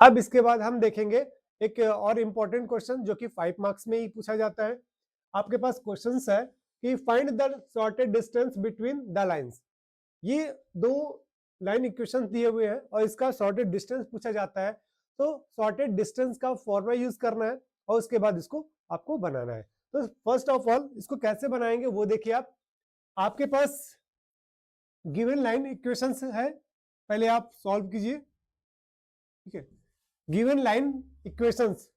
अब इसके बाद हम देखेंगे एक और इम्पोर्टेंट क्वेश्चन जो कि 5 मार्क्स में ही पूछा जाता है। आपके पास क्वेश्चंस है कि find the sorted distance between the lines. ये दो लाइन इक्वेशन दिए हुए हैं और इसका सॉर्टेड डिस्टेंस पूछा जाता है। तो सॉर्टेड डिस्टेंस का फॉर्मूला यूज करना है और उसके बाद इसको आपको बनाना है। तो फर्स्ट ऑफ ऑल इसको कैसे बनाएंगे वो देखिए आप। आपके पास गिवन लाइन इक्वेशंस है, पहले आप सॉल्व कीजिए। ठीक है, given line equations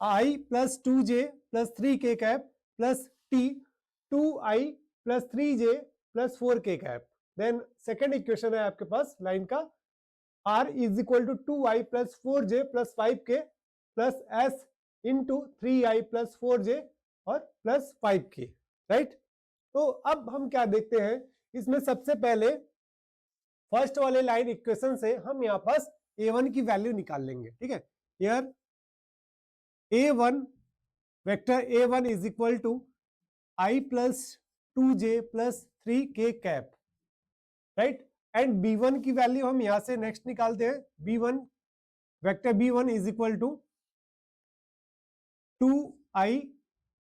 I plus 2j plus 3k cap plus t 2i plus 3j plus 4k cap. Then second equation है आपके पास लाइन का R is equal to 2i plus 4j plus 5k plus s into 3i plus 4j और plus 5k। Right, तो अब हम क्या देखते हैं, इसमें सबसे पहले फर्स्ट वाले लाइन इक्वेशन से हम यहाँ पास a1 की वैल्यू निकाल लेंगे। ठीक है, here a1 vector a1 is equal to I plus 2j plus 3k cap. Right, and b1 की वैल्यू हम यहां से नेक्स्ट निकालते हैं। b1 vector b1 is equal to 2i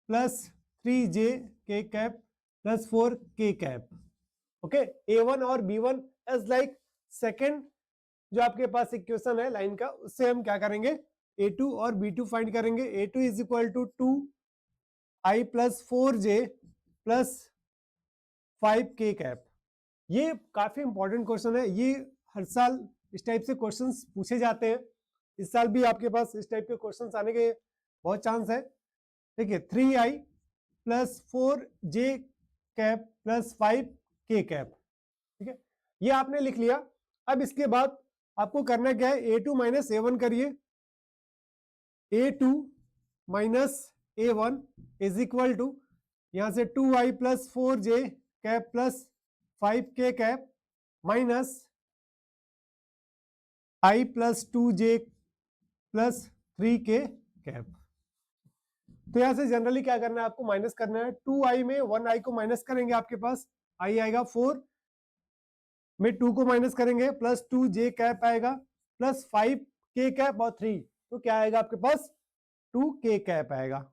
plus 3j k cap plus 4k cap. Okay, a1 और b1 as like second जो आपके पास equation है लाइन का, उससे हम क्या करेंगे, a2 और b2 फाइंड करेंगे। a2 is equal to 2i plus 4j plus 5k cap. ये काफी इंपॉर्टेंट क्वेश्चन है, ये हर साल इस टाइप से क्वेश्चंस पूछे जाते हैं। इस साल भी आपके पास इस टाइप के क्वेश्चंस आने के बहुत चांस है। ठीक है, 3i plus 4j cap plus 5k cap. ठीक है, ये आपने लिख लिया। अब इसके बाद आपको करना क्या है, a2 माइनस a1 करिए। a2 minus a1 is equal to यहां से 2i plus 4j cap plus 5k cap minus i plus 2j plus 3k cap. तो यहां से जनरली क्या करना है, आपको माइनस करना है। 2i में 1i को माइनस करेंगे, आपके पास i आएगा 4 में 2 को माइनस करेंगे प्लस 2j कैप आएगा प्लस 5k कैप और 3, तो क्या आएगा आपके पास 2k कैप आएगा।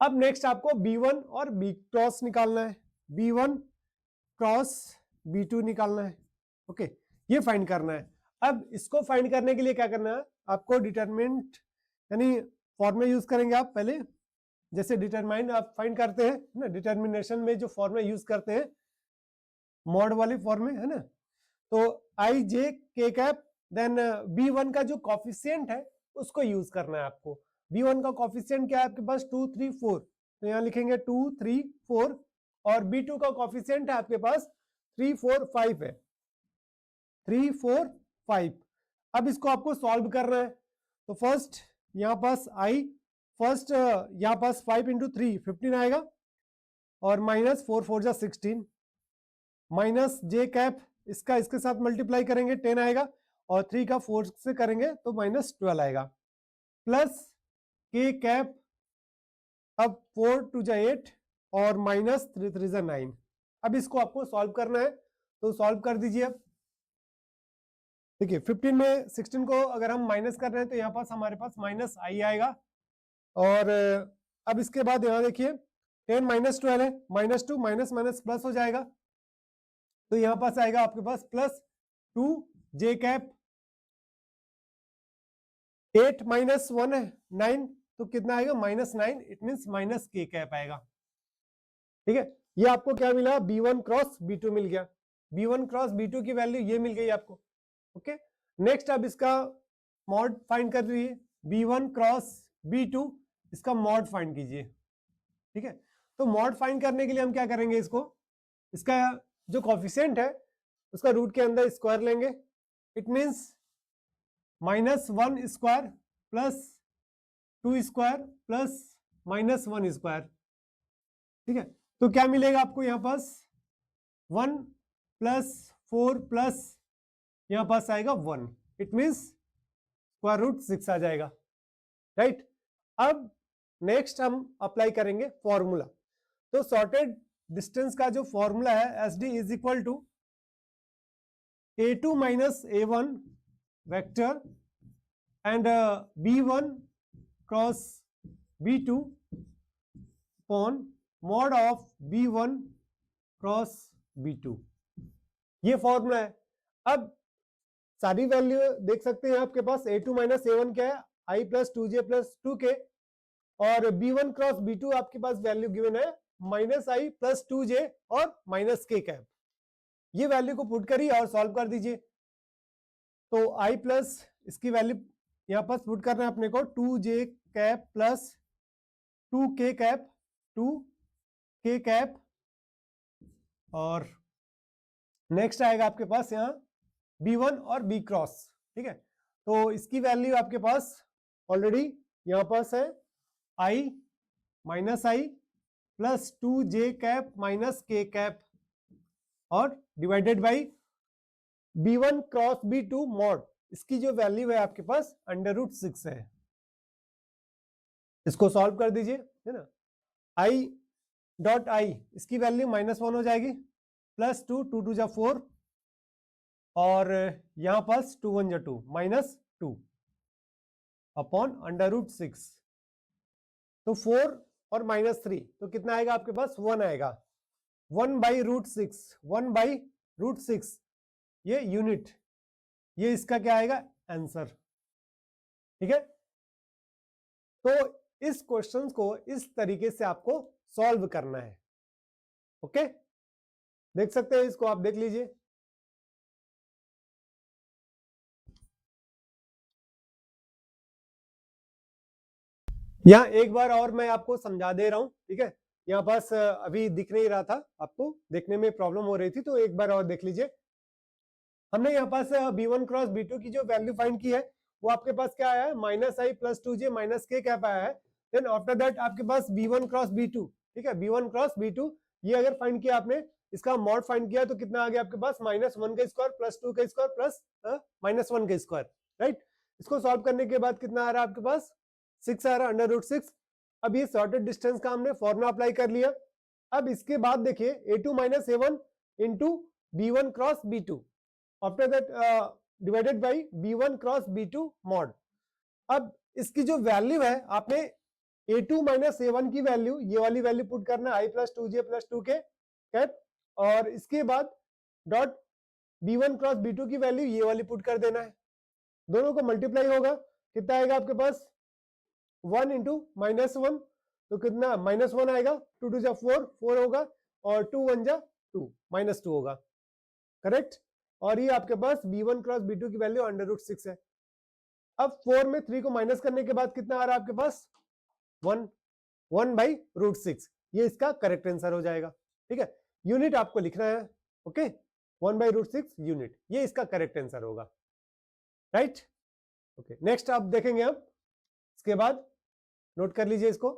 अब नेक्स्ट आपको b1 और b क्रॉस निकालना है, b1 क्रॉस b2 निकालना है। ओके, ये फाइंड करना है। अब इसको फाइंड करने के लिए क्या करना है, आपको डिटरमिनेंट यानी फॉर्मूला यूज करेंगे आप पहले। जैसे डिटरमाइन आप फाइंड करते हैं ना, डिटर्मिनेशन में जो फॉर्मूला यूज करते हैं मॉड वाले फॉर्मूले है ना, तो आई जे के कैप, देन b1 का जो कॉफिशिएंट है उसको यूज करना है आपको। b1 का कॉफिशिएंट क्या है आपके पास 2 3 4, तो यहाँ लिखेंगे 2 3 4, और b2 का कॉफिशिएंट है आपके पास 3 4 5 है, 3 4 5। अब इसको आपको सॉल्व करना है। तो फर्स्ट यहाँ पास आई, फर्स्ट यहाँ पास 5 इंटू 3 15 आएगा और माइनस 4 4 जा 16 माइनस जे कैप, इसका इसके साथ मल्टीप्लाई करेंगे 10 आएगा और 3 का 4 से करेंगे तो माइनस 12 आएगा प्लस के कैप, अब 4 2 जा 8 और माइनस 3 3 जा 9। अब इसको आपको सॉल्व करना है, तो सॉल्व कर दीजिए। अब देखिए 15 में 16 को अगर हम माइनस कर रहे हैं तो यहाँ पास हमारे पास माइनस आई आएगा। और अब इसके बाद यहाँ देखिए 10 माइनस 12 है, माइनस 2 माइनस माइनस प्लस हो जाएगा, तो यहाँ पास आएगा आपके पास प्लस 2 जे कैप, 8 माइनस 1 है 9, तो कितना आएगा माइनस 9, इट मीन्स माइनस के कैप आएगा। ठीक है, ये आपको क्या मिला, b1 क्रॉस b2 मिल गया। b1 क्रॉस b2 की वैल्यू ये मिल गई आपको। ओके, नेक्स्ट अब इसका मॉड फाइंड कर लीजिए, b1 क्रॉस b2, इसका मॉड फाइंड कीजिए। ठीक है, तो मॉड फाइंड करने के लिए हम क्या करेंगे, इसको इसका जो कॉफिशिएंट है उसका रूट के अंदर स्क्वायर लेंगे, it means minus 1 square plus 2 square plus minus 1 square. ठीक है, तो क्या मिलेगा आपको यहाँ पास 1 प्लस 4 प्लस यहाँ पास आएगा 1, इट मीन्स स्क्वायर रूट 6 आ जाएगा। राइट, अब नेक्स्ट हम अप्लाई करेंगे फॉर्मूला। तो सॉर्टेड डिस्टेंस का जो फॉर्मूला है S D is equal to a2 minus a1 vector and B1 cross B2 upon mod of B1 cross B2, ये फॉर्मूला है। अब सारी वैल्यू देख सकते हैं आपके पास A2 माइनस A1 क्या है, I plus 2J plus 2K, और B1 क्रॉस B2 आपके पास वैल्यू गिवन है माइनस I प्लस 2J और माइनस K कैप। ये वैल्यू को पुट करिए और सॉल्व कर दीजिए। तो I प्लस इसकी वैल्यू यहां पर पुट करना है अपने को 2J cap plus 2K cap, 2K cap, और नेक्स्ट आएगा आपके पास यहाँ B1 और B क्रॉस, ठीक है। तो इसकी वैल्यू आपके पास ऑलरेडी यहां पास है I minus I plus 2J cap minus K cap और divided by B1 cross B2 mod, इसकी जो वैल्यू है आपके पास √6 है। इसको सॉल्व कर दीजिए, है ना। I डॉट I इसकी वैल्यू -1 हो जाएगी, प्लस 2, 2 2 जा 4, और यहां पास 2 1 जा 2, -2 अपॉन √6। तो 4 और -3 तो कितना आएगा आपके पास, 1 आएगा। 1/√6, 1/√6 ये यूनिट, ये इसका क्या आएगा आंसर, ठीक है। तो इस क्वेश्चन को इस तरीके से आपको सॉल्व करना है, ओके। देख सकते हैं इसको, आप देख लीजिए। यहाँ एक बार और मैं आपको समझा दे रहा हूं, ठीक है। यहाँ पास अभी दिख नहीं रहा था, आपको देखने में प्रॉब्लम हो रही थी, तो एक बार और देख लीजिए। हमने यहाँ पास B1 क्रॉस B2 की जो वैल्यू फाइंड की है वो आपके पास क्या आया है, -I plus 2J minus K cap आया है। देन आफ्टर दैट आपके पास B1 क्रॉस B2, ठीक है, B1 क्रॉस B2, ये अगर फाइंड किया आपने, इसका मॉड फाइंड किया तो कितना आ गया आपके पास, -1 का स्क्वायर प्लस 2 का स्क्वायर प्लस -1 का स्क्वायर, राइट। इसको सॉल्व करने के बाद कितना आ रहा है आपके पास, 6 आ रहा है, √6। अब ये सॉर्टेड डिस्टेंस का हमने फॉर्मूला अप्लाई कर लिया। अब इसके बाद देखिए A2 minus A1 into B1 cross B2, after that divided by B1 cross B2 mod. अब इसकी जो वैल्यू है, आपने A2 माइनस A1 की वैल्यू, ये वाली वैल्यू पुट करना है I plus 2J plus 2K cap, और इसके बाद डॉट B1 क्रॉस B2 की वैल्यू ये वाली पुट कर देना है। दोनों को मल्टीप्लाई होगा, कितना आएगा आपके पास, 1 इंटू -1, तो कितना -1 आएगा, 2 2 जा 4, 4 होगा, और 2 1 जा 2, -2 होगा, करेक्ट। और ये आपके पास B1 क्रॉस B2 की वैल्यू √6 है। अब 4 में 3 को माइनस करने के बाद कितना आ रहा है आपके पास, 1, 1/√6, ये इसका करेक्ट आंसर हो जाएगा, ठीक है। यूनिट आपको लिखना है, ओके, 1/√6 यूनिट, ये इसका करेक्ट आंसर होगा, राइट। ओके, नेक्स्ट आप देखेंगे, अब इसके बाद नोट कर लीजिए इसको।